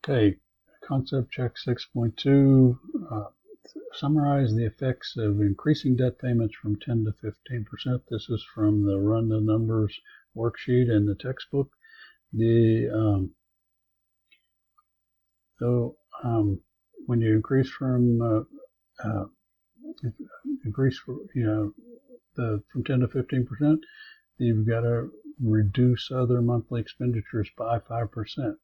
Okay, concept check 6.2. Summarize the effects of increasing debt payments from 10 to 15%. This is from the Run the Numbers worksheet in the textbook. When you increase from 10 to 15%, you've got to reduce other monthly expenditures by 5%.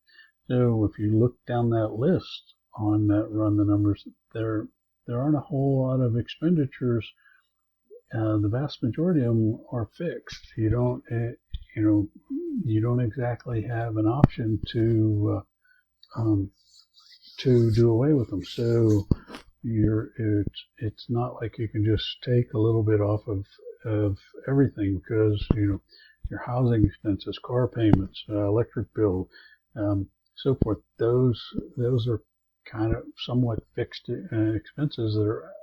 So if you look down that list on that Run the Numbers, there aren't a whole lot of expenditures. The vast majority of them are fixed. You don't exactly have an option to do away with them. So it's not like you can just take a little bit off of everything, because your housing expenses, car payments, electric bill, so forth. Those are kind of somewhat fixed expenses that are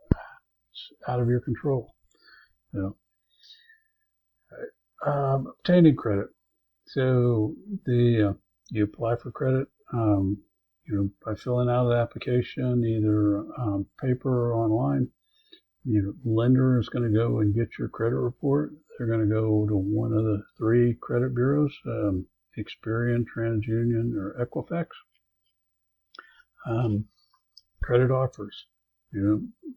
out of your control. Obtaining credit. So you apply for credit, by filling out the application, either paper or online. Your lender is going to go and get your credit report. They're going to go to one of the three credit bureaus, Experian, TransUnion, or Equifax. Credit offers.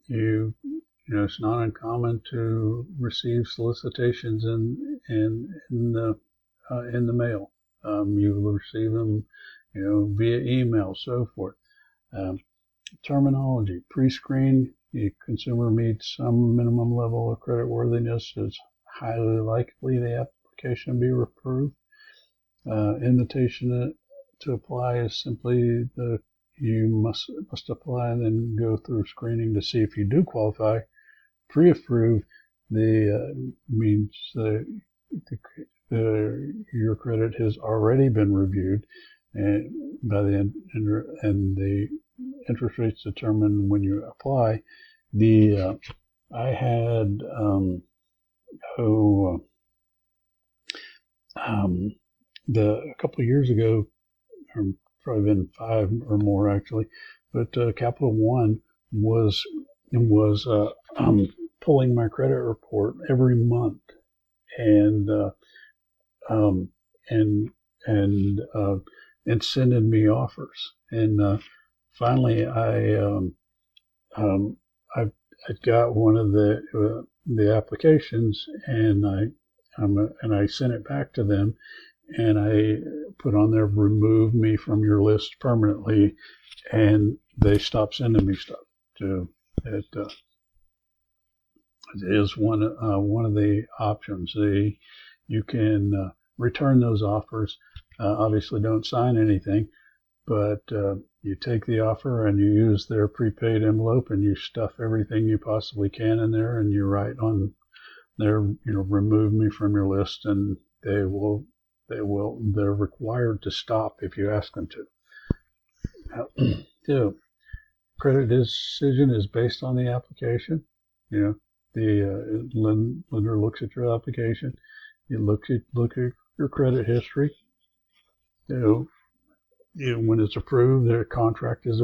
It's not uncommon to receive solicitations in the mail. You will receive them, via email, so forth. Terminology: pre-screen. The consumer meets some minimum level of credit worthiness. It's highly likely the application will be approved. Invitation to apply is simply you must apply and then go through screening to see if you do qualify. Pre-approve means your credit has already been reviewed by the interest rates determined when you apply. I had a couple of years ago, or probably been 5 or more actually, but Capital One was pulling my credit report every month and sending me offers. And finally, I got one of the applications, and I sent it back to them, and I put on there, remove me from your list permanently, and they stopped sending me stuff. So it is one of the options. You can return those offers. Obviously, don't sign anything, but you take the offer and you use their prepaid envelope, and you stuff everything you possibly can in there, and you write on there, remove me from your list, and they're required to stop if you ask them to. So, credit decision is based on the application. The lender looks at your application. You look at your credit history. When it's approved, their contract is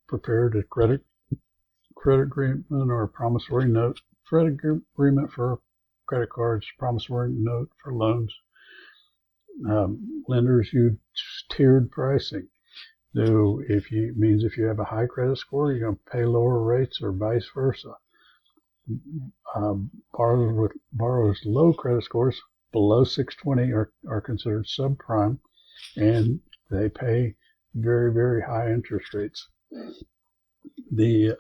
prepared, a credit agreement or a promissory note. Credit agreement for credit cards, promissory note for loans. Lenders use tiered pricing. So if you have a high credit score, you're going to pay lower rates, or vice versa. Borrowers with low credit scores below 620 are considered subprime, and they pay very, very high interest rates. The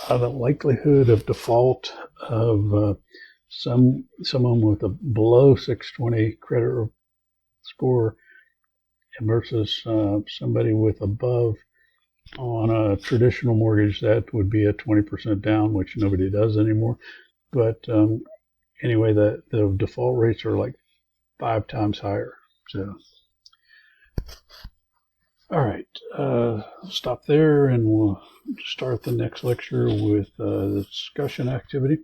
likelihood of default of someone with a below 620 credit score versus somebody with above on a traditional mortgage, that would be a 20% down, which nobody does anymore. But anyway, the default rates are like 5 times higher. So, all right, stop there, and we'll start the next lecture with the discussion activity.